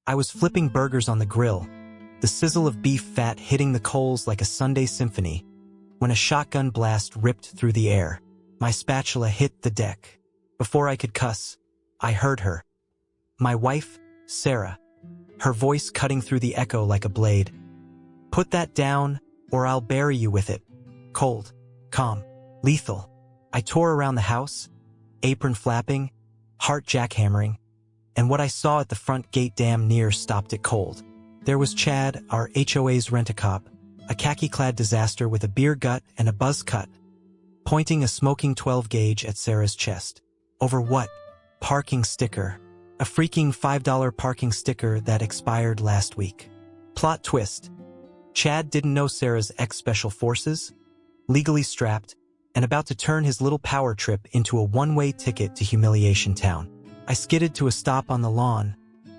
I was flipping burgers on the grill, the sizzle of beef fat hitting the coals like a Sunday symphony, when a shotgun blast ripped through the air. My spatula hit the deck. Before I could cuss, I heard her. My wife, Sarah. Her voice cutting through the echo like a blade. "Put that down, or I'll bury you with it." Cold, calm, lethal. I tore around the house, apron flapping, heart jackhammering, and what I saw at the front gate damn near stopped it cold. There was Chad, our HOA's rent-a-cop, a khaki-clad disaster with a beer gut and a buzz cut, pointing a smoking 12-gauge at Sarah's chest. Over what? Parking sticker. A freaking $5 parking sticker that expired last week. Plot twist. Chad didn't know Sarah's ex-special forces, legally strapped, and about to turn his little power trip into a one-way ticket to Humiliation Town. I skidded to a stop on the lawn,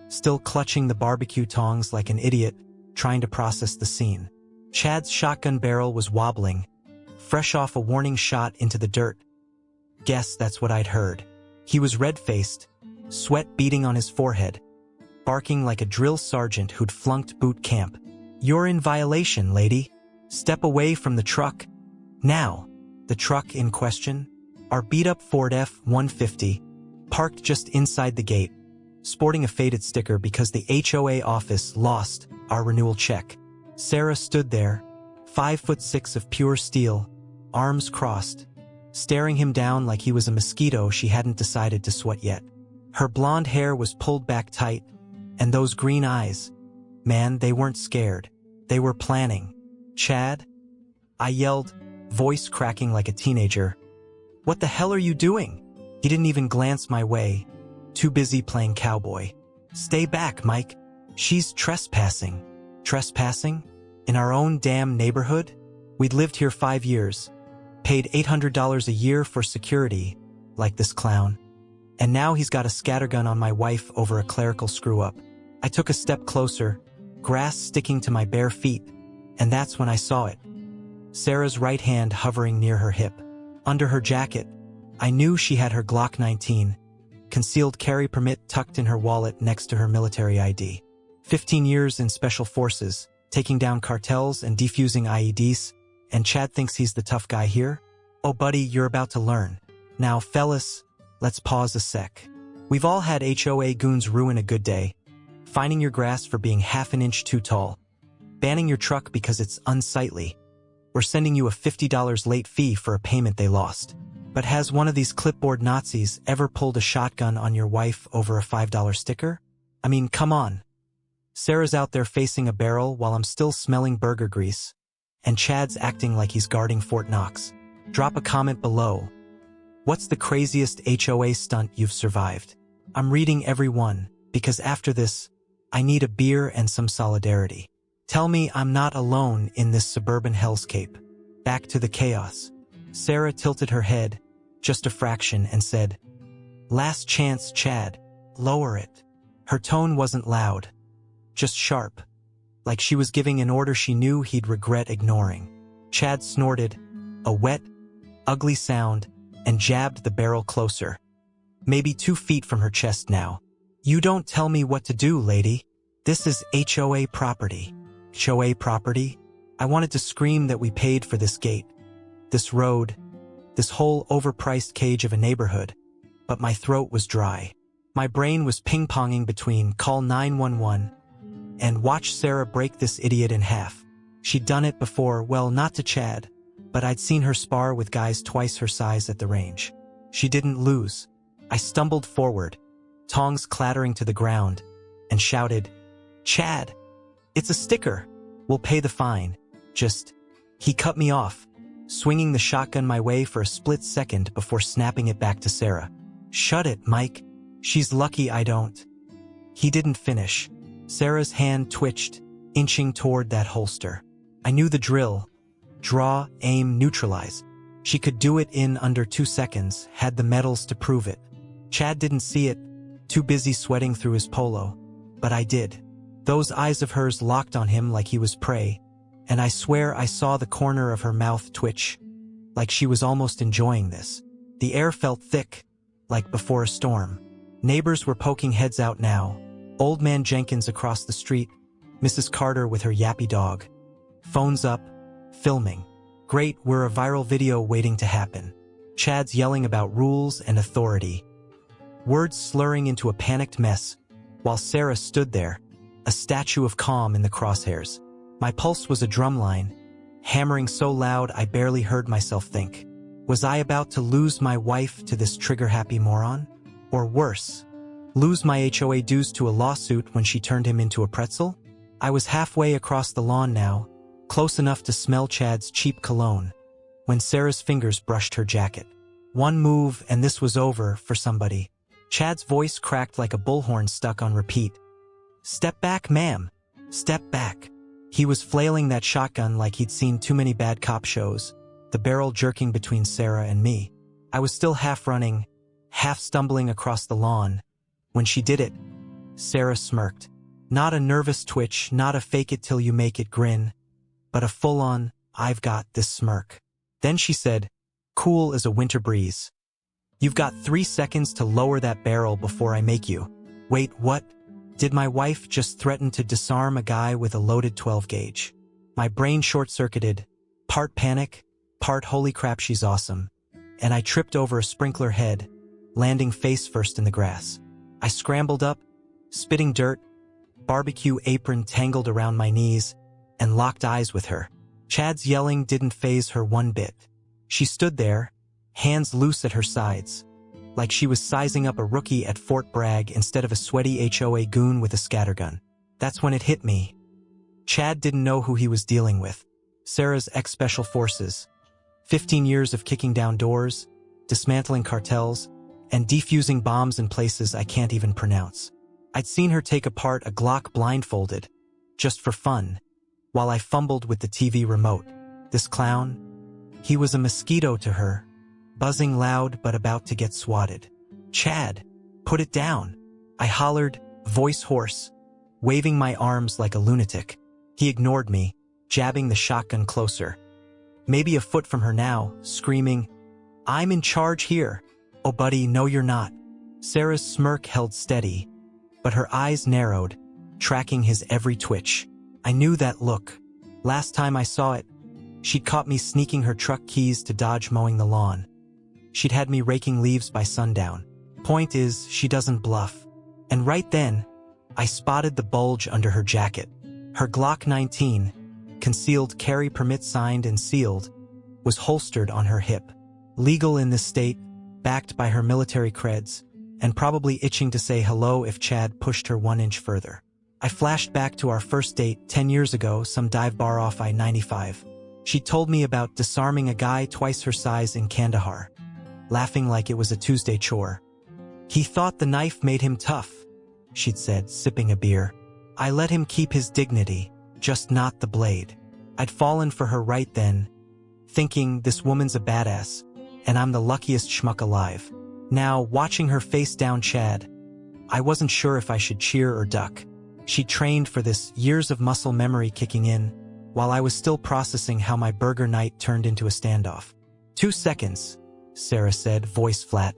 still clutching the barbecue tongs like an idiot, trying to process the scene. Chad's shotgun barrel was wobbling, fresh off a warning shot into the dirt. Guess that's what I'd heard. He was red-faced, sweat beading on his forehead, barking like a drill sergeant who'd flunked boot camp. "You're in violation, lady. Step away from the truck. Now." The truck in question, our beat-up Ford F-150, parked just inside the gate, sporting a faded sticker because the HOA office lost our renewal check. Sarah stood there, 5'6" of pure steel, arms crossed, staring him down like he was a mosquito she hadn't decided to swat yet. Her blonde hair was pulled back tight, and those green eyes, man, they weren't scared. They were planning. "Chad?" I yelled, voice cracking like a teenager. "What the hell are you doing?" He didn't even glance my way, too busy playing cowboy. "Stay back, Mike. She's trespassing." Trespassing? In our own damn neighborhood? We'd lived here 5 years, paid $800 a year for security, like this clown. And now he's got a scattergun on my wife over a clerical screw-up. I took a step closer, grass sticking to my bare feet, and that's when I saw it. Sarah's right hand hovering near her hip. Under her jacket, I knew she had her Glock 19, concealed carry permit tucked in her wallet next to her military ID. 15 years in special forces, taking down cartels and defusing IEDs, and Chad thinks he's the tough guy here? Oh buddy, you're about to learn. Now fellas, let's pause a sec. We've all had HOA goons ruin a good day, fining your grass for being half an inch too tall, banning your truck because it's unsightly, or sending you a $50 late fee for a payment they lost. But has one of these clipboard Nazis ever pulled a shotgun on your wife over a $5 sticker? I mean, come on. Sarah's out there facing a barrel while I'm still smelling burger grease, and Chad's acting like he's guarding Fort Knox. Drop a comment below. What's the craziest HOA stunt you've survived? I'm reading every one, because after this, I need a beer and some solidarity. Tell me I'm not alone in this suburban hellscape. Back to the chaos. Sarah tilted her head, just a fraction, and said, "Last chance, Chad. Lower it." Her tone wasn't loud, just sharp, like she was giving an order she knew he'd regret ignoring. Chad snorted, a wet, ugly sound, and jabbed the barrel closer, maybe 2 feet from her chest now. "You don't tell me what to do, lady. This is HOA property." HOA property? I wanted to scream that we paid for this gate, this road, this whole overpriced cage of a neighborhood, but my throat was dry. My brain was ping-ponging between call 911 and watch Sarah break this idiot in half. She'd done it before, well, not to Chad, but I'd seen her spar with guys twice her size at the range. She didn't lose. I stumbled forward, tongs clattering to the ground, and shouted, "Chad! It's a sticker. We'll pay the fine. Just..." He cut me off, swinging the shotgun my way for a split second before snapping it back to Sarah. "Shut it, Mike. She's lucky I don't." He didn't finish. Sarah's hand twitched, inching toward that holster. I knew the drill. Draw, aim, neutralize. She could do it in under 2 seconds, had the medals to prove it. Chad didn't see it, too busy sweating through his polo. But I did. Those eyes of hers locked on him like he was prey, and I swear I saw the corner of her mouth twitch, like she was almost enjoying this. The air felt thick, like before a storm. Neighbors were poking heads out now, Old man Jenkins across the street, Mrs. Carter with her yappy dog. Phones up, filming. Great, we're a viral video waiting to happen. Chad's yelling about rules and authority. Words slurring into a panicked mess, while Sarah stood there, a statue of calm in the crosshairs. My pulse was a drumline, hammering so loud I barely heard myself think. Was I about to lose my wife to this trigger-happy moron? Or worse, lose my HOA dues to a lawsuit when she turned him into a pretzel? I was halfway across the lawn now, close enough to smell Chad's cheap cologne, when Sarah's fingers brushed her jacket. One move and this was over for somebody. Chad's voice cracked like a bullhorn stuck on repeat. "Step back, ma'am. Step back." He was flailing that shotgun like he'd seen too many bad cop shows, the barrel jerking between Sarah and me. I was still half running, half stumbling across the lawn. When she did it, Sarah smirked. Not a nervous twitch, not a fake-it-till-you-make-it grin, but a full-on, I've got this smirk. Then she said, cool as a winter breeze. "You've got 3 seconds to lower that barrel before I make you." Wait, what? Did my wife just threaten to disarm a guy with a loaded 12-gauge? My brain short-circuited, part panic, part holy crap she's awesome, and I tripped over a sprinkler head, landing face first in the grass. I scrambled up, spitting dirt, barbecue apron tangled around my knees, and locked eyes with her. Chad's yelling didn't faze her one bit. She stood there, hands loose at her sides, like she was sizing up a rookie at Fort Bragg instead of a sweaty HOA goon with a scattergun. That's when it hit me. Chad didn't know who he was dealing with. Sarah's ex-special forces. 15 years of kicking down doors, dismantling cartels, and defusing bombs in places I can't even pronounce. I'd seen her take apart a Glock blindfolded, just for fun, while I fumbled with the TV remote. This clown, he was a mosquito to her, buzzing loud but about to get swatted. "Chad, put it down," I hollered, voice hoarse, waving my arms like a lunatic. He ignored me, jabbing the shotgun closer. Maybe a foot from her now, screaming, "I'm in charge here." "Oh buddy, no you're not." Sarah's smirk held steady, but her eyes narrowed, tracking his every twitch. I knew that look. Last time I saw it, she'd caught me sneaking her truck keys to dodge mowing the lawn. She'd had me raking leaves by sundown. Point is, she doesn't bluff. And right then, I spotted the bulge under her jacket. Her Glock 19, concealed carry permit signed and sealed, was holstered on her hip. Legal in this state, backed by her military creds, and probably itching to say hello if Chad pushed her 1 inch further. I flashed back to our first date 10 years ago, some dive bar off I-95. She told me about disarming a guy twice her size in Kandahar, laughing like it was a Tuesday chore. "He thought the knife made him tough," she'd said, sipping a beer. "I let him keep his dignity, just not the blade." I'd fallen for her right then, thinking this woman's a badass, and I'm the luckiest schmuck alive. Now, watching her face down Chad, I wasn't sure if I should cheer or duck. She trained for this, years of muscle memory kicking in, while I was still processing how my burger night turned into a standoff. 2 seconds, Sarah said, voice flat,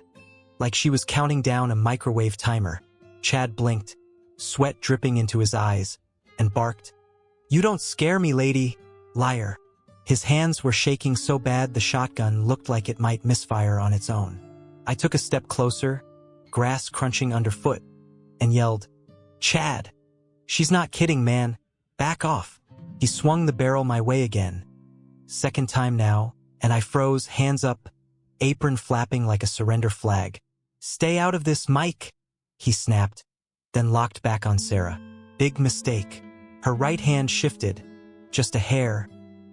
like she was counting down a microwave timer. Chad blinked, sweat dripping into his eyes, and barked, "You don't scare me, lady, liar." His hands were shaking so bad the shotgun looked like it might misfire on its own. I took a step closer, grass crunching underfoot, and yelled, "Chad, she's not kidding, man. Back off." He swung the barrel my way again. Second time now, and I froze, hands up, apron flapping like a surrender flag. "Stay out of this, Mike," he snapped, then locked back on Sarah. Big mistake. Her right hand shifted, just a hair,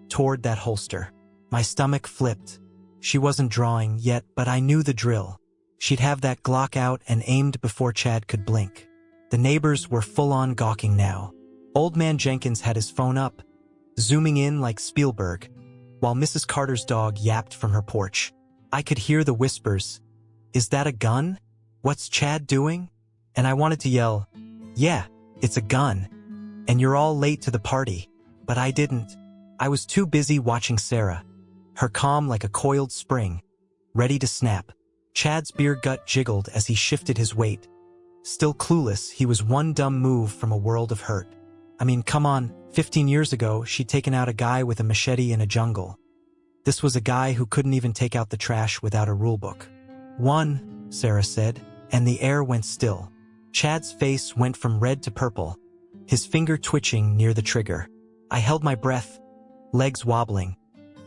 toward that holster. My stomach flipped. She wasn't drawing yet, but I knew the drill. She'd have that Glock out and aimed before Chad could blink. The neighbors were full-on gawking now. Old man Jenkins had his phone up, zooming in like Spielberg, while Mrs. Carter's dog yapped from her porch. I could hear the whispers. "Is that a gun? What's Chad doing?" And I wanted to yell, "Yeah, it's a gun. And you're all late to the party." But I didn't. I was too busy watching Sarah, her calm like a coiled spring, ready to snap. Chad's beer gut jiggled as he shifted his weight, Still clueless, he was one dumb move from a world of hurt. I mean, come on, 15 years ago, she'd taken out a guy with a machete in a jungle. This was a guy who couldn't even take out the trash without a rulebook. "One," Sarah said, and the air went still. Chad's face went from red to purple, his finger twitching near the trigger. I held my breath, legs wobbling,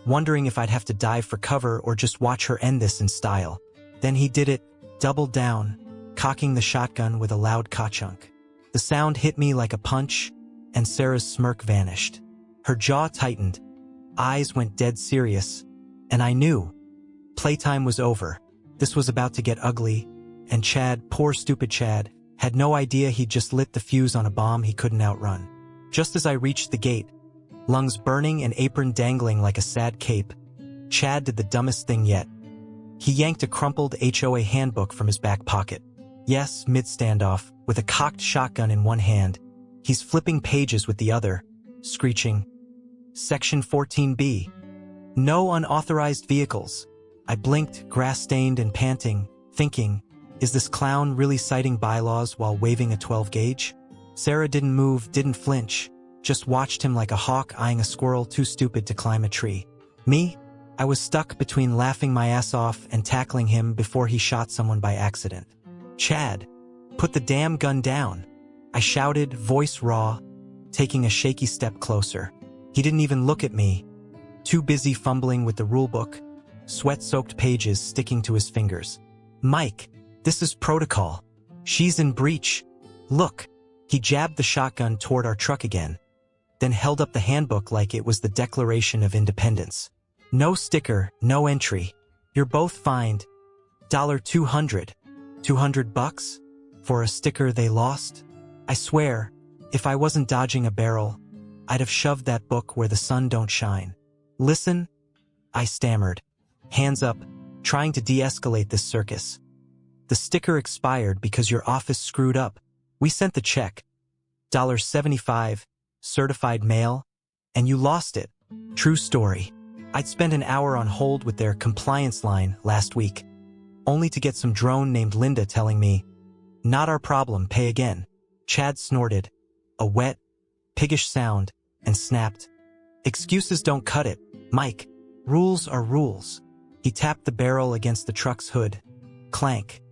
wondering if I'd have to dive for cover or just watch her end this in style. Then he did it, doubled down, cocking the shotgun with a loud ka-chunk. The sound hit me like a punch, and Sarah's smirk vanished. Her jaw tightened, eyes went dead serious, and I knew. Playtime was over. This was about to get ugly, and Chad, poor stupid Chad, had no idea he'd just lit the fuse on a bomb he couldn't outrun. Just as I reached the gate, lungs burning and apron dangling like a sad cape, Chad did the dumbest thing yet. He yanked a crumpled HOA handbook from his back pocket. Yes, mid-standoff, with a cocked shotgun in one hand, he's flipping pages with the other, screeching, "Section 14B. No unauthorized vehicles." I blinked, grass-stained and panting, thinking, is this clown really citing bylaws while waving a 12-gauge? Sarah didn't move, didn't flinch, just watched him like a hawk eyeing a squirrel too stupid to climb a tree. Me? I was stuck between laughing my ass off and tackling him before he shot someone by accident. "Chad, put the damn gun down," I shouted, voice raw, taking a shaky step closer. He didn't even look at me, too busy fumbling with the rulebook, sweat-soaked pages sticking to his fingers. "Mike, this is protocol. She's in breach. Look." He jabbed the shotgun toward our truck again, then held up the handbook like it was the Declaration of Independence. "No sticker, no entry. You're both fined. $200. $200 for a sticker they lost? I swear, if I wasn't dodging a barrel, I'd have shoved that book where the sun don't shine." "Listen," I stammered, hands up, trying to de-escalate this circus. "The sticker expired because your office screwed up. We sent the check, $75, certified mail, and you lost it. True story. I'd spent an hour on hold with their compliance line last week, only to get some drone named Linda telling me, 'Not our problem, pay again.'" Chad snorted, a wet, piggish sound, and snapped, "Excuses don't cut it, Mike. Rules are rules." He tapped the barrel against the truck's hood. Clank.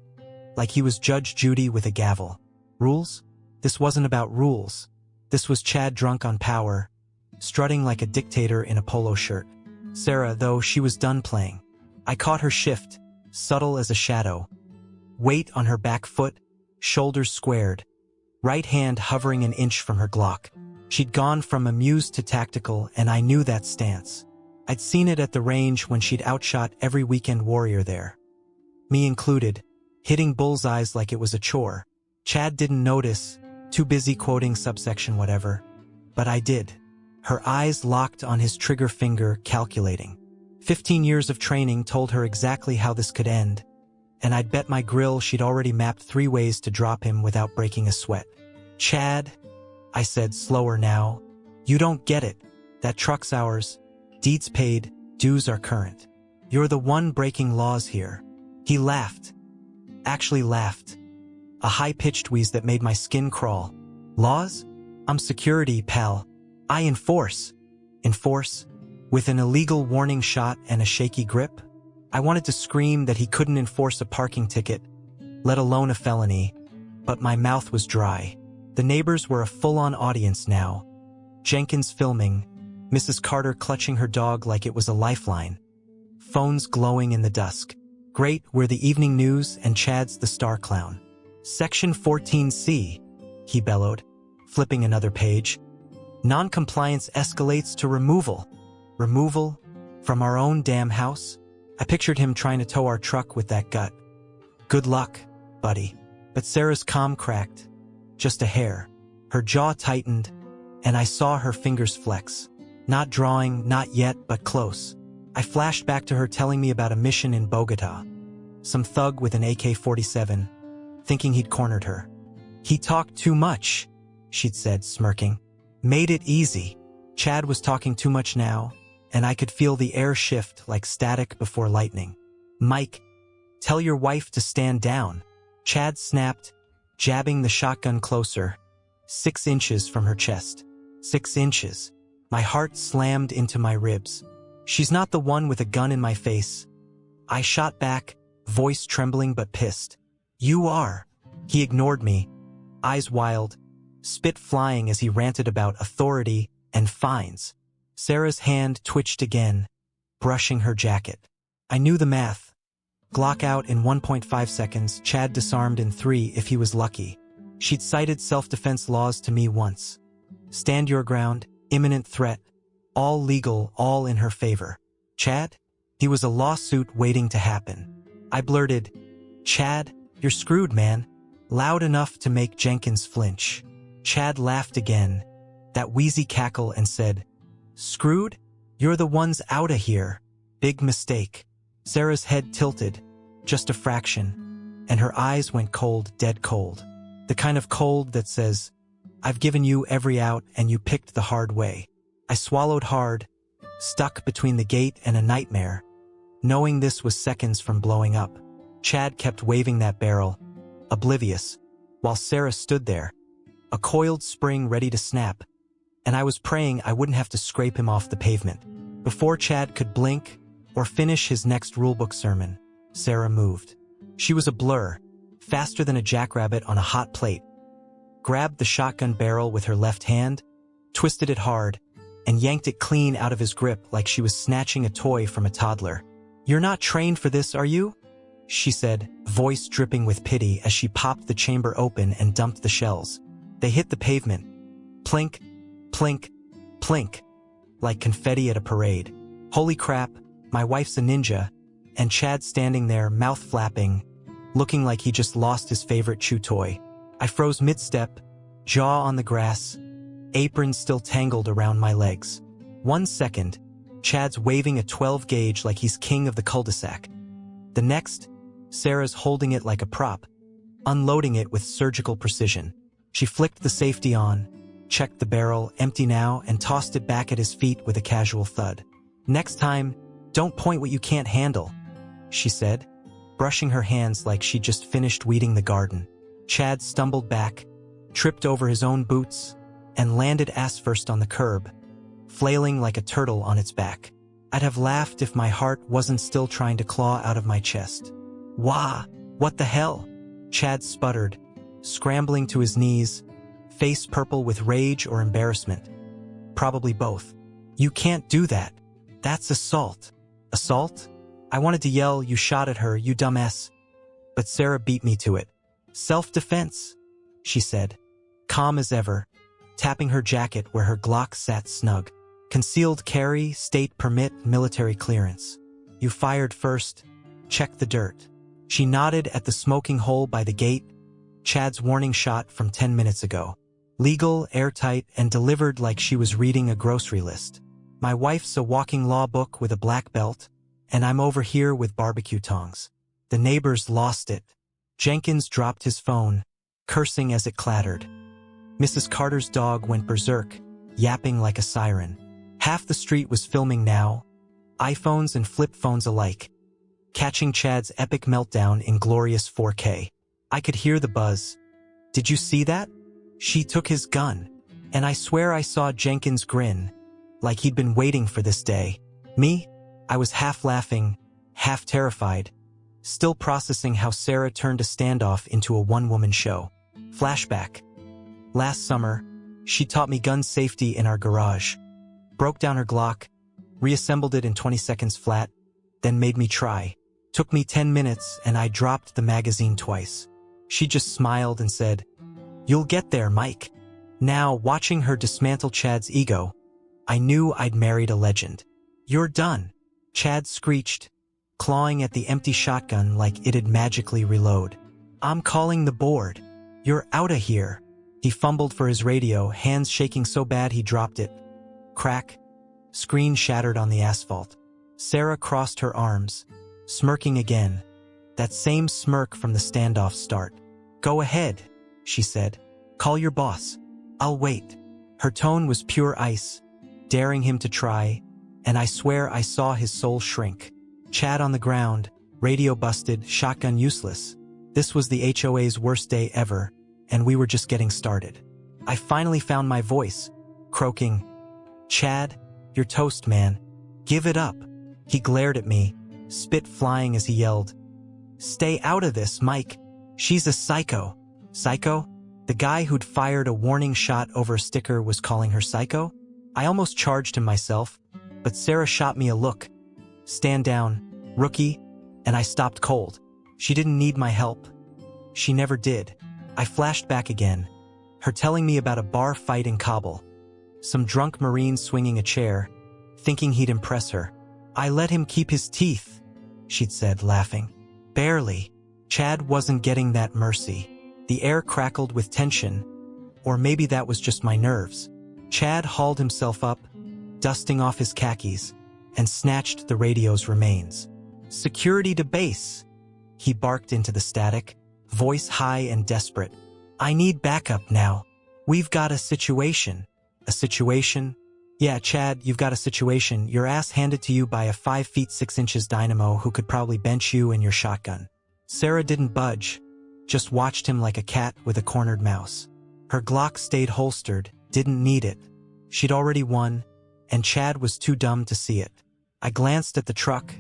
Like he was Judge Judy with a gavel. Rules? This wasn't about rules. This was Chad drunk on power, strutting like a dictator in a polo shirt. Sarah, though, she was done playing. I caught her shift, subtle as a shadow. Weight on her back foot, shoulders squared, right hand hovering an inch from her Glock. She'd gone from amused to tactical, and I knew that stance. I'd seen it at the range when she'd outshot every weekend warrior there, me included, hitting bullseyes like it was a chore. Chad didn't notice, too busy quoting subsection whatever, but I did. Her eyes locked on his trigger finger, calculating. 15 years of training told her exactly how this could end, and I'd bet my grill she'd already mapped 3 ways to drop him without breaking a sweat. "Chad," I said, slower now, "you don't get it. That truck's ours. Deeds paid, dues are current. You're the one breaking laws here." He laughed. Actually laughed. A high-pitched wheeze that made my skin crawl. "Laws? I'm security, pal. I enforce." Enforce? With an illegal warning shot and a shaky grip? I wanted to scream that he couldn't enforce a parking ticket, let alone a felony, but my mouth was dry. The neighbors were a full-on audience now. Jenkins filming, Mrs. Carter clutching her dog like it was a lifeline. Phones glowing in the dusk. Great, we're the evening news and Chad's the star clown. "Section 14C, he bellowed, flipping another page. "Non-compliance escalates to removal." Removal? From our own damn house? I pictured him trying to tow our truck with that gut. "Good luck, buddy." But Sarah's calm cracked. Just a hair. Her jaw tightened, and I saw her fingers flex. Not drawing, not yet, but close. I flashed back to her telling me about a mission in Bogota. Some thug with an AK-47, thinking he'd cornered her. "He talked too much," she'd said, smirking. "Made it easy." Chad was talking too much now, and I could feel the air shift like static before lightning. "Mike, tell your wife to stand down." Chad snapped, jabbing the shotgun closer, 6 inches from her chest. 6 inches. My heart slammed into my ribs. She's not the one with a gun in my face. I shot back, voice trembling but pissed. You are. He ignored me, eyes wild, spit flying as he ranted about authority and fines. Sarah's hand twitched again, brushing her jacket. I knew the math. Glock out in 1.5 seconds, Chad disarmed in 3 if he was lucky. She'd cited self-defense laws to me once. Stand your ground, imminent threat, all legal, all in her favor. Chad? He was a lawsuit waiting to happen. I blurted, Chad, you're screwed, man. Loud enough to make Jenkins flinch. Chad laughed again, that wheezy cackle, and said, Screwed? You're the ones outta here. Big mistake. Sarah's head tilted, just a fraction, and her eyes went cold, dead cold. The kind of cold that says, I've given you every out and you picked the hard way. I swallowed hard, stuck between the gate and a nightmare, knowing this was seconds from blowing up. Chad kept waving that barrel, oblivious, while Sarah stood there, a coiled spring ready to snap, and I was praying I wouldn't have to scrape him off the pavement. Before Chad could blink or finish his next rulebook sermon, Sarah moved. She was a blur, faster than a jackrabbit on a hot plate, grabbed the shotgun barrel with her left hand, twisted it hard, and yanked it clean out of his grip like she was snatching a toy from a toddler. You're not trained for this, are you? She said, voice dripping with pity as she popped the chamber open and dumped the shells. They hit the pavement. Plink, plink, plink, like confetti at a parade. Holy crap, my wife's a ninja, and Chad standing there, mouth flapping, looking like he just lost his favorite chew toy. I froze mid-step, jaw on the grass, apron still tangled around my legs. 1 second, Chad's waving a 12 gauge like he's king of the cul-de-sac. The next, Sarah's holding it like a prop, unloading it with surgical precision. She flicked the safety on, checked the barrel, empty now, and tossed it back at his feet with a casual thud. Next time, don't point what you can't handle, she said, brushing her hands like she'd just finished weeding the garden. Chad stumbled back, tripped over his own boots, and landed ass first on the curb, flailing like a turtle on its back. I'd have laughed if my heart wasn't still trying to claw out of my chest. Wah! What the hell? Chad sputtered, scrambling to his knees, face purple with rage or embarrassment. Probably both. You can't do that. That's assault. Assault? I wanted to yell, you shot at her, you dumbass. But Sarah beat me to it. Self-defense, she said, calm as ever, tapping her jacket where her Glock sat snug. Concealed carry, state permit, military clearance. You fired first. Check the dirt. She nodded at the smoking hole by the gate, Chad's warning shot from 10 minutes ago. Legal, airtight, and delivered like she was reading a grocery list. My wife's a walking law book with a black belt, and I'm over here with barbecue tongs. The neighbors lost it. Jenkins dropped his phone, cursing as it clattered. Mrs. Carter's dog went berserk, yapping like a siren. Half the street was filming now, iPhones and flip phones alike, catching Chad's epic meltdown in glorious 4K. I could hear the buzz. Did you see that? She took his gun, and I swear I saw Jenkins grin, like he'd been waiting for this day. Me? I was half laughing, half terrified, still processing how Sarah turned a standoff into a one-woman show. Flashback. Last summer, she taught me gun safety in our garage, broke down her Glock, reassembled it in 20 seconds flat, then made me try. Took me 10 minutes and I dropped the magazine twice. She just smiled and said, "You'll get there, Mike." Now, watching her dismantle Chad's ego, I knew I'd married a legend. "You're done," Chad screeched, clawing at the empty shotgun like it'd magically reload. "I'm calling the board. You're outta here." He fumbled for his radio, hands shaking so bad he dropped it. Crack. Screen shattered on the asphalt. Sarah crossed her arms, smirking again. That same smirk from the standoff start. "Go ahead," she said. "Call your boss. I'll wait." Her tone was pure ice, daring him to try, and I swear I saw his soul shrink. Chad on the ground, radio busted, shotgun useless. This was the HOA's worst day ever, and we were just getting started. I finally found my voice, croaking, "Chad, you're toast, man. Give it up." He glared at me, spit flying as he yelled, "Stay out of this, Mike. She's a psycho." Psycho? The guy who'd fired a warning shot over a sticker was calling her psycho? I almost charged him myself, but Sarah shot me a look. "Stand down, rookie," and I stopped cold. She didn't need my help. She never did. I flashed back again, her telling me about a bar fight in Kabul. Some drunk Marine swinging a chair, thinking he'd impress her. "I let him keep his teeth," she'd said, laughing. "Barely." Chad wasn't getting that mercy. The air crackled with tension, or maybe that was just my nerves. Chad hauled himself up, dusting off his khakis, and snatched the radio's remains. "Security to base," he barked into the static, voice high and desperate. "I need backup now. We've got a situation." "A situation?" "Yeah, Chad, you've got a situation. Your ass handed to you by a 5 feet 6 inches dynamo who could probably bench you and your shotgun." Sarah didn't budge, just watched him like a cat with a cornered mouse. Her Glock stayed holstered, didn't need it. She'd already won, and Chad was too dumb to see it. I glanced at the truck,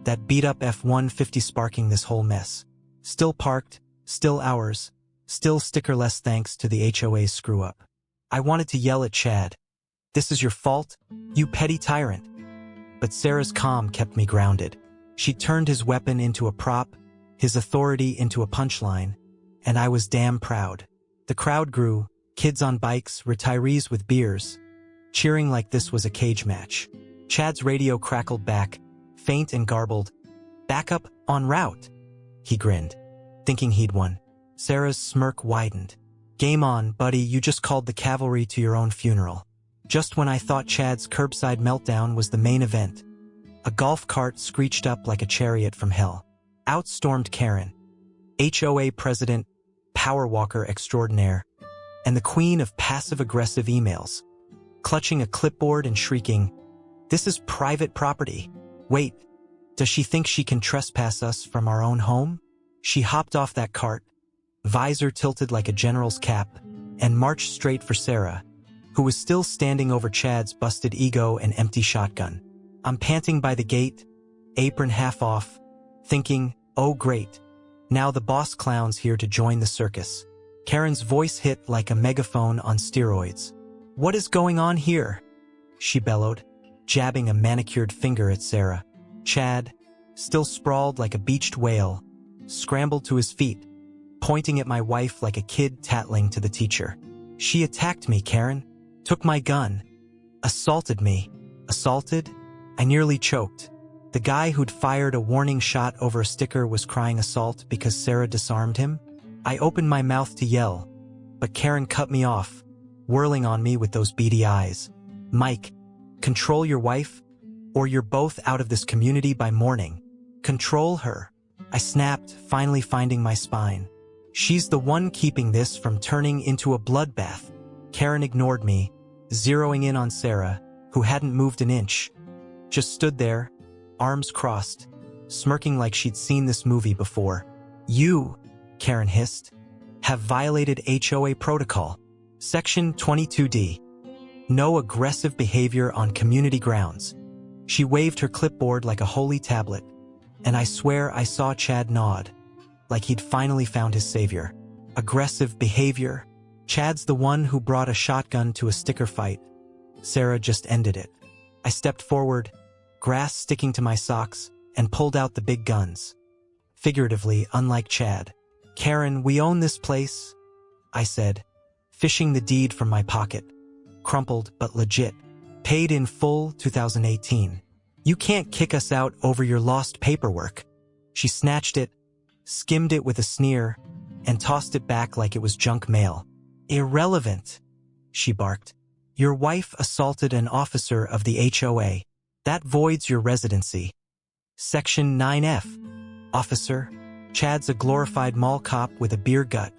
that beat-up F-150 sparking this whole mess. Still parked, still ours, still stickerless thanks to the HOA's screw-up. I wanted to yell at Chad, "This is your fault, you petty tyrant." But Sarah's calm kept me grounded. She turned his weapon into a prop, his authority into a punchline, and I was damn proud. The crowd grew, kids on bikes, retirees with beers, cheering like this was a cage match. Chad's radio crackled back, faint and garbled. "Backup en route," he grinned, thinking he'd won. Sarah's smirk widened. "Game on, buddy, you just called the cavalry to your own funeral." Just when I thought Chad's curbside meltdown was the main event, a golf cart screeched up like a chariot from hell. Out stormed Karen, HOA president, power walker extraordinaire, and the queen of passive-aggressive emails, clutching a clipboard and shrieking, "This is private property. Wait, does she think she can trespass us from our own home?" She hopped off that cart, visor tilted like a general's cap, and marched straight for Sarah, who was still standing over Chad's busted ego and empty shotgun. I'm panting by the gate, apron half off, thinking, oh great, now the boss clown's here to join the circus. Karen's voice hit like a megaphone on steroids. "What is going on here?" she bellowed, jabbing a manicured finger at Sarah. Chad, still sprawled like a beached whale, scrambled to his feet, pointing at my wife like a kid tattling to the teacher. "She attacked me, Karen. Took my gun. Assaulted me." Assaulted? I nearly choked. The guy who'd fired a warning shot over a sticker was crying assault because Sarah disarmed him? I opened my mouth to yell, but Karen cut me off, whirling on me with those beady eyes. "Mike, control your wife, or you're both out of this community by morning. Control her." I snapped, finally finding my spine. "She's the one keeping this from turning into a bloodbath." Karen ignored me, zeroing in on Sarah, who hadn't moved an inch. Just stood there, arms crossed, smirking like she'd seen this movie before. "You," Karen hissed, "have violated HOA protocol. Section 22D. No aggressive behavior on community grounds." She waved her clipboard like a holy tablet, and I swear I saw Chad nod, like he'd finally found his savior. Aggressive behavior? Chad's the one who brought a shotgun to a sticker fight. Sarah just ended it. I stepped forward, grass sticking to my socks, and pulled out the big guns. Figuratively, unlike Chad. "Karen, we own this place," I said, fishing the deed from my pocket. Crumpled but legit. Paid in full 2018. "You can't kick us out over your lost paperwork." She snatched it, skimmed it with a sneer, and tossed it back like it was junk mail. "Irrelevant," she barked. "Your wife assaulted an officer of the HOA. That voids your residency." Section 9F. Officer. Chad's a glorified mall cop with a beer gut,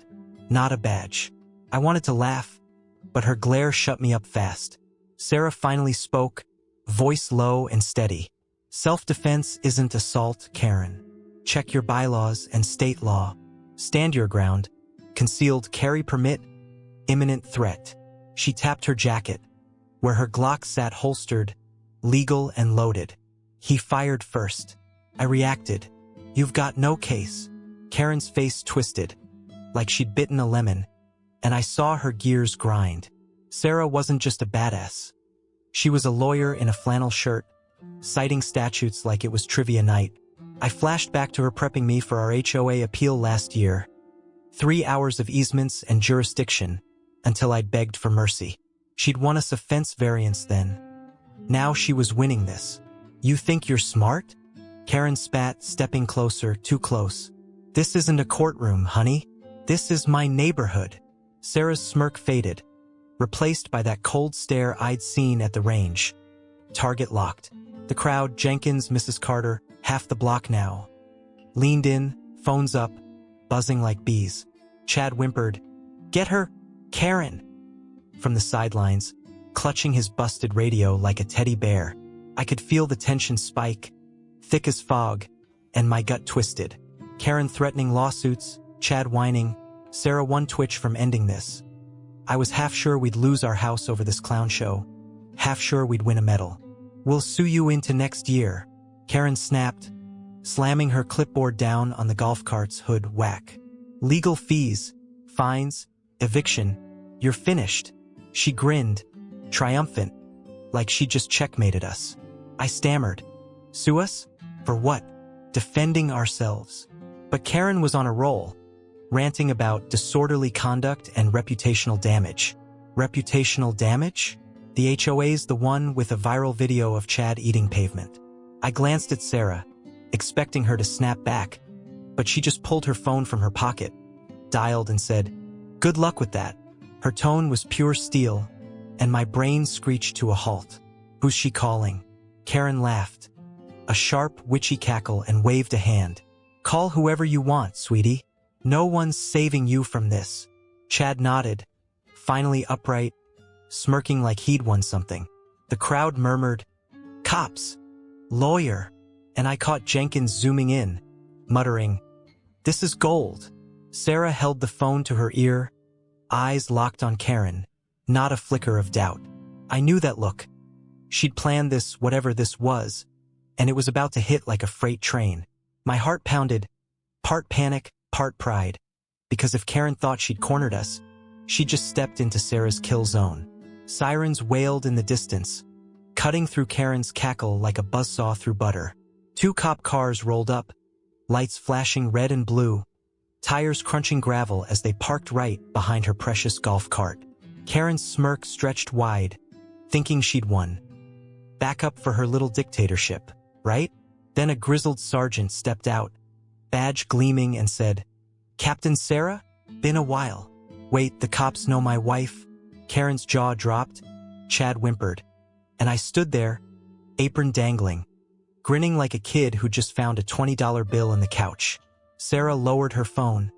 not a badge. I wanted to laugh, but her glare shut me up fast. Sarah finally spoke, voice low and steady. "Self-defense isn't assault, Karen. Check your bylaws and state law. Stand your ground. Concealed carry permit, imminent threat. She tapped her jacket, where her Glock sat holstered, legal and loaded. He fired first. I reacted. You've got no case. Karen's face twisted, like she'd bitten a lemon, and I saw her gears grind. Sarah wasn't just a badass. She was a lawyer in a flannel shirt, citing statutes like it was trivia night. I flashed back to her prepping me for our HOA appeal last year. 3 hours of easements and jurisdiction, until I'd begged for mercy. She'd won us a fence variance then. Now she was winning this. You think you're smart? Karen spat, stepping closer, too close. This isn't a courtroom, honey. This is my neighborhood. Sarah's smirk faded, replaced by that cold stare I'd seen at the range. Target locked. The crowd, Jenkins, Mrs. Carter, half the block now, leaned in, phones up, buzzing like bees. Chad whimpered, "Get her, Karen!" from the sidelines, clutching his busted radio like a teddy bear. I could feel the tension spike, thick as fog, and my gut twisted. Karen threatening lawsuits, Chad whining, Sarah one twitch from ending this. I was half sure we'd lose our house over this clown show, half sure we'd win a medal. "We'll sue you into next year," Karen snapped, slamming her clipboard down on the golf cart's hood. Whack. "Legal fees, fines, eviction, you're finished." She grinned, triumphant, like she just checkmated us. I stammered, "Sue us? For what?" "Defending ourselves." But Karen was on a roll, ranting about disorderly conduct and reputational damage. Reputational damage? The HOA's the one with a viral video of Chad eating pavement. I glanced at Sarah, expecting her to snap back, but she just pulled her phone from her pocket, dialed and said, "Good luck with that." Her tone was pure steel, and my brain screeched to a halt. "Who's she calling?" Karen laughed, a sharp, witchy cackle, and waved a hand. "Call whoever you want, sweetie. No one's saving you from this." Chad nodded, finally upright, smirking like he'd won something. The crowd murmured, "Cops, lawyer," and I caught Jenkins zooming in, muttering, "This is gold." Sarah held the phone to her ear, eyes locked on Karen, not a flicker of doubt. I knew that look. She'd planned this, whatever this was, and it was about to hit like a freight train. My heart pounded, part panic, part pride, because if Karen thought she'd cornered us, she'd just stepped into Sarah's kill zone. Sirens wailed in the distance, cutting through Karen's cackle like a buzzsaw through butter. 2 cop cars rolled up, lights flashing red and blue, tires crunching gravel as they parked right behind her precious golf cart. Karen's smirk stretched wide, thinking she'd won. Back up for her little dictatorship, right? Then a grizzled sergeant stepped out, badge gleaming, and said, "Captain Sarah? Been a while." "Wait, the cops know my wife?" Karen's jaw dropped, Chad whimpered, and I stood there, apron dangling, grinning like a kid who just found a $20 bill in the couch. Sarah lowered her phone,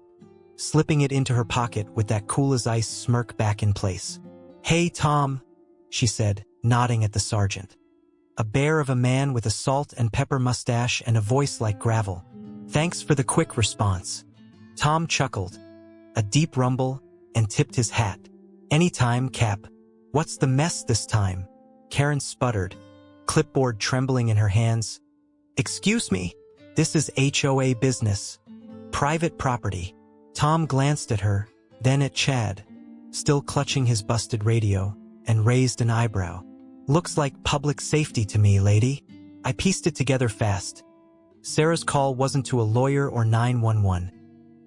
slipping it into her pocket with that cool-as-ice smirk back in place. "Hey, Tom," she said, nodding at the sergeant. A bear of a man with a salt and pepper mustache and a voice like gravel. "Thanks for the quick response." Tom chuckled, a deep rumble, and tipped his hat. "Anytime, Cap. What's the mess this time?" Karen sputtered, clipboard trembling in her hands. "Excuse me, this is HOA business. Private property." Tom glanced at her, then at Chad, still clutching his busted radio, and raised an eyebrow. "Looks like public safety to me, lady." I pieced it together fast. Sarah's call wasn't to a lawyer or 911.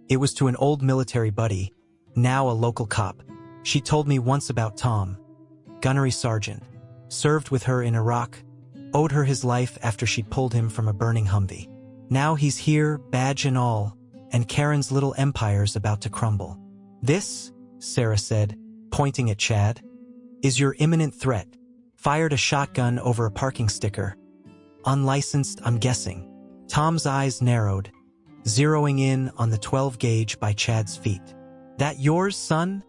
It was to an old military buddy, now a local cop. She told me once about Tom, gunnery sergeant, served with her in Iraq, owed her his life after she'd pulled him from a burning Humvee. Now he's here, badge and all, and Karen's little empire's about to crumble. "This," Sarah said, pointing at Chad, "is your imminent threat." Fired a shotgun over a parking sticker. Unlicensed, I'm guessing. Tom's eyes narrowed, zeroing in on the 12 gauge by Chad's feet. "That yours, son?"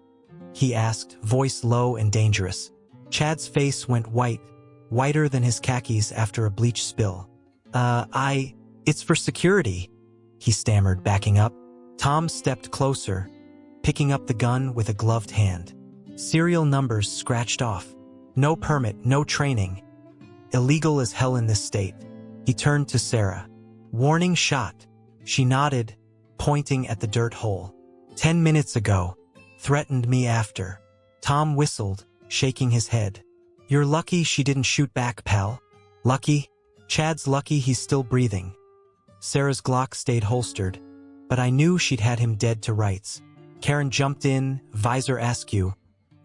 he asked, voice low and dangerous. Chad's face went white, whiter than his khakis after a bleach spill. It's for security," he stammered, backing up. Tom stepped closer, picking up the gun with a gloved hand. Serial numbers scratched off. No permit, no training. Illegal as hell in this state. He turned to Sarah. Warning shot. She nodded, pointing at the dirt hole. 10 minutes ago. Threatened me after. Tom whistled, shaking his head. You're lucky she didn't shoot back, pal. Lucky? Chad's lucky he's still breathing. Sarah's Glock stayed holstered, but I knew she'd had him dead to rights. Karen jumped in, visor askew,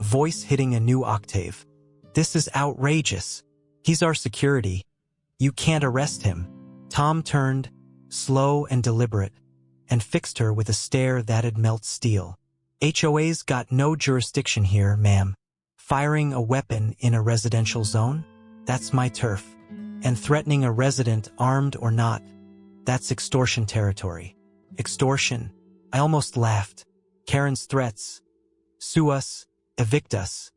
voice hitting a new octave. This is outrageous. He's our security. You can't arrest him. Tom turned, slow and deliberate, and fixed her with a stare that'd melt steel. HOA's got no jurisdiction here, ma'am. Firing a weapon in a residential zone? That's my turf. And threatening a resident, armed or not, that's extortion territory. Extortion. I almost laughed. Karen's threats, sue us, evict us,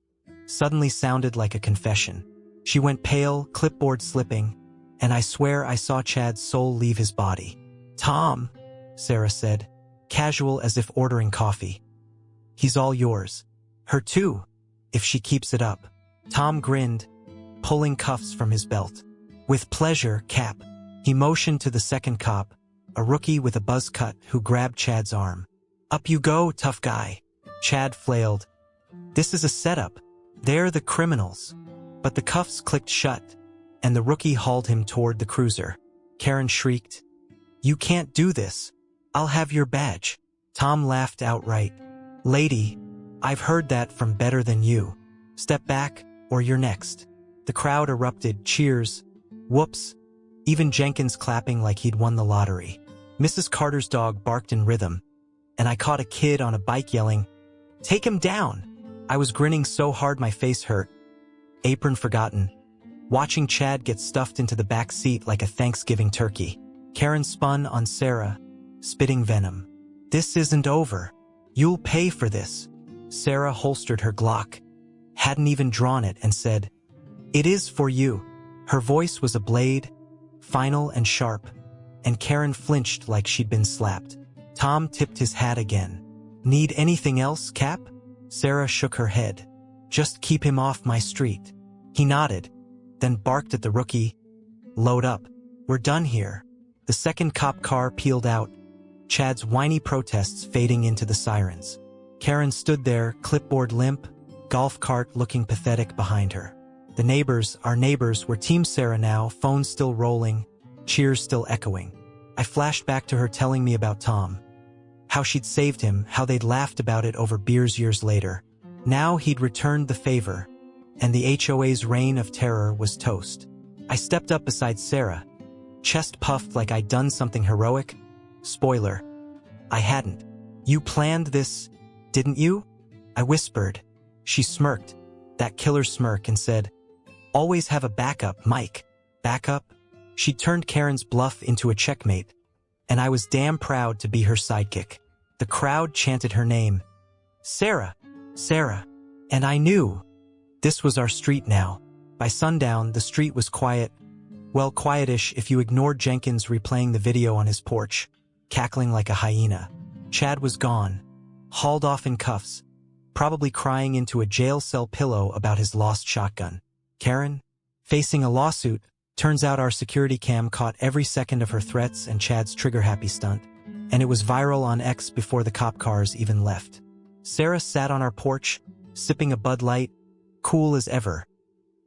suddenly sounded like a confession. She went pale, clipboard slipping, and I swear I saw Chad's soul leave his body. Tom, Sarah said, casual as if ordering coffee. He's all yours. Her too, if she keeps it up. Tom grinned, pulling cuffs from his belt. With pleasure, Cap. He motioned to the second cop, a rookie with a buzz cut who grabbed Chad's arm. Up you go, tough guy. Chad flailed. This is a setup. They're the criminals. But the cuffs clicked shut, and the rookie hauled him toward the cruiser. Karen shrieked, You can't do this. I'll have your badge. Tom laughed outright. Lady, I've heard that from better than you. Step back, or you're next. The crowd erupted, cheers, whoops, even Jenkins clapping like he'd won the lottery. Mrs. Carter's dog barked in rhythm, and I caught a kid on a bike yelling, Take him down! I was grinning so hard my face hurt. Apron forgotten. Watching Chad get stuffed into the back seat like a Thanksgiving turkey. Karen spun on Sarah, spitting venom. This isn't over. You'll pay for this. Sarah holstered her Glock, hadn't even drawn it, and said, It is for you. Her voice was a blade, final and sharp, and Karen flinched like she'd been slapped. Tom tipped his hat again. Need anything else, Cap? Sarah shook her head. Just keep him off my street. He nodded, then barked at the rookie. Load up. We're done here. The second cop car peeled out, Chad's whiny protests fading into the sirens. Karen stood there, clipboard limp, golf cart looking pathetic behind her. The neighbors, our neighbors, were Team Sarah now, phones still rolling, cheers still echoing. I flashed back to her telling me about Tom. How she'd saved him, how they'd laughed about it over beers years later. Now he'd returned the favor, and the HOA's reign of terror was toast. I stepped up beside Sarah, chest puffed like I'd done something heroic. Spoiler, I hadn't. You planned this, didn't you? I whispered. She smirked, that killer smirk, and said, Always have a backup, Mike. Backup? She turned Karen's bluff into a checkmate, and I was damn proud to be her sidekick. The crowd chanted her name. Sarah, Sarah. And I knew. This was our street now. By sundown, the street was quiet. Well, quietish if you ignored Jenkins replaying the video on his porch, cackling like a hyena. Chad was gone, hauled off in cuffs, probably crying into a jail cell pillow about his lost shotgun. Karen, facing a lawsuit. Turns out our security cam caught every second of her threats and Chad's trigger-happy stunt, and it was viral on X before the cop cars even left. Sarah sat on our porch, sipping a Bud Light, cool as ever,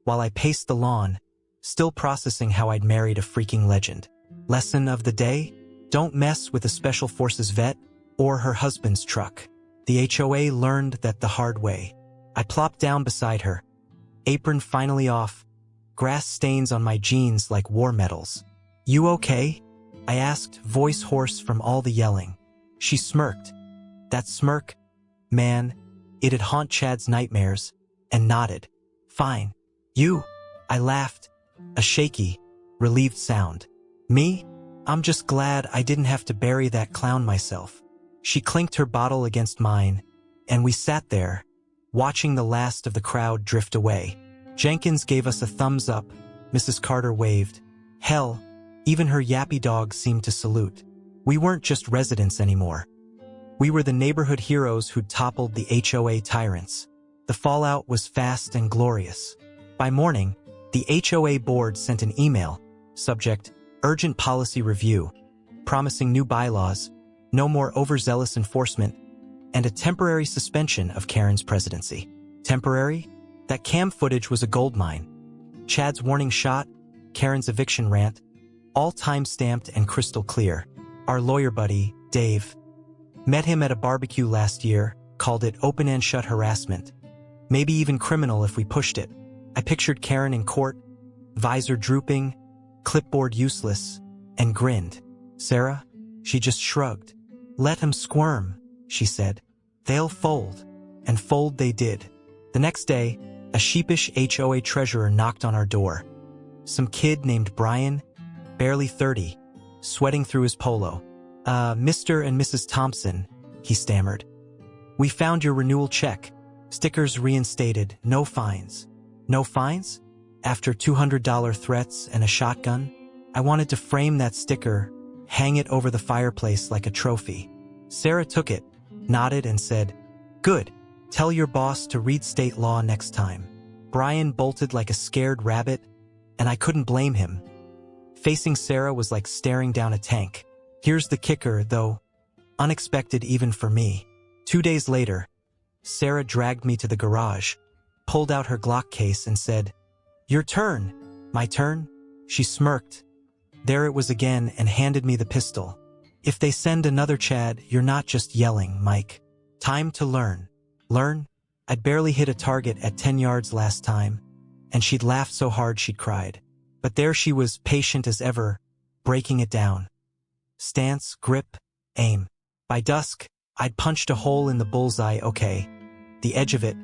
while I paced the lawn, still processing how I'd married a freaking legend. Lesson of the day? Don't mess with a Special Forces vet or her husband's truck. The HOA learned that the hard way. I plopped down beside her, apron finally off, grass stains on my jeans like war medals. You okay? I asked, voice hoarse from all the yelling. She smirked. That smirk, man, it'd haunt Chad's nightmares, and nodded. Fine. You? I laughed, a shaky, relieved sound. Me? I'm just glad I didn't have to bury that clown myself. She clinked her bottle against mine, and we sat there, watching the last of the crowd drift away. Jenkins gave us a thumbs up. Mrs. Carter waved. Hell, even her yappy dog seemed to salute. We weren't just residents anymore. We were the neighborhood heroes who'd toppled the HOA tyrants. The fallout was fast and glorious. By morning, the HOA board sent an email, subject, urgent policy review, promising new bylaws, no more overzealous enforcement, and a temporary suspension of Karen's presidency. Temporary? That cam footage was a goldmine. Chad's warning shot, Karen's eviction rant, all time-stamped and crystal clear. Our lawyer buddy, Dave, met him at a barbecue last year, called it open-and-shut harassment. Maybe even criminal if we pushed it. I pictured Karen in court, visor drooping, clipboard useless, and grinned. Sarah? She just shrugged. Let him squirm, she said. They'll fold. And fold they did. The next day, a sheepish HOA treasurer knocked on our door. Some kid named Brian, barely 30, sweating through his polo. Mr. and Mrs. Thompson, he stammered. We found your renewal check. Stickers reinstated, no fines. No fines? After $200 threats and a shotgun? I wanted to frame that sticker, hang it over the fireplace like a trophy. Sarah took it, nodded and said, Good, tell your boss to read state law next time. Brian bolted like a scared rabbit, and I couldn't blame him. Facing Sarah was like staring down a tank. Here's the kicker, though, unexpected even for me. 2 days later, Sarah dragged me to the garage, pulled out her Glock case and said, Your turn. My turn? She smirked. There it was again and handed me the pistol. If they send another Chad, you're not just yelling, Mike. Time to learn. Learn? I'd barely hit a target at 10 yards last time, and she'd laughed so hard she'd cried. But there she was, patient as ever, breaking it down. Stance, grip, aim. By dusk, I'd punched a hole in the bullseye, okay, the edge of it,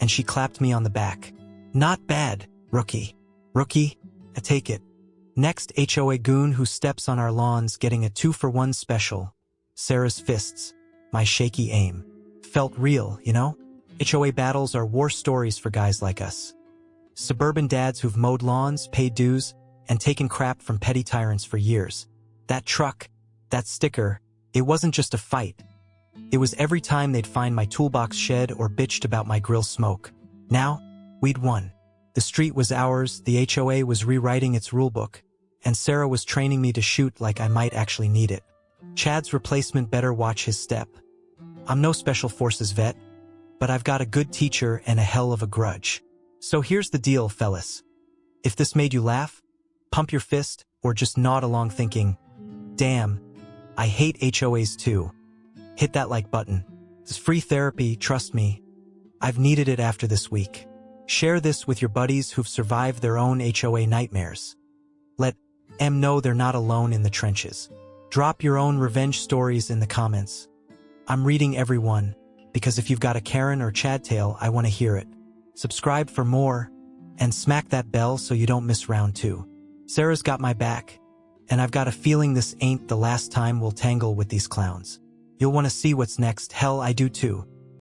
and she clapped me on the back. Not bad, rookie. Rookie, I take it. Next HOA goon who steps on our lawns getting a 2-for-1 special. Sarah's fists, my shaky aim. Felt real, you know? HOA battles are war stories for guys like us. Suburban dads who've mowed lawns, paid dues, and taken crap from petty tyrants for years. That truck, that sticker, it wasn't just a fight. It was every time they'd find my toolbox shed or bitched about my grill smoke. Now, we'd won. The street was ours, the HOA was rewriting its rulebook, and Sarah was training me to shoot like I might actually need it. Chad's replacement better watch his step. I'm no special forces vet, but I've got a good teacher and a hell of a grudge. So here's the deal, fellas. If this made you laugh, pump your fist, or just nod along thinking, damn, I hate HOAs too. Hit that like button. It's free therapy, trust me. I've needed it after this week. Share this with your buddies who've survived their own HOA nightmares. Let them know they're not alone in the trenches. Drop your own revenge stories in the comments. I'm reading every one, because if you've got a Karen or Chad tale, I want to hear it. Subscribe for more, and smack that bell so you don't miss round 2. Sarah's got my back, and I've got a feeling this ain't the last time we'll tangle with these clowns. You'll want to see what's next. Hell, I do too.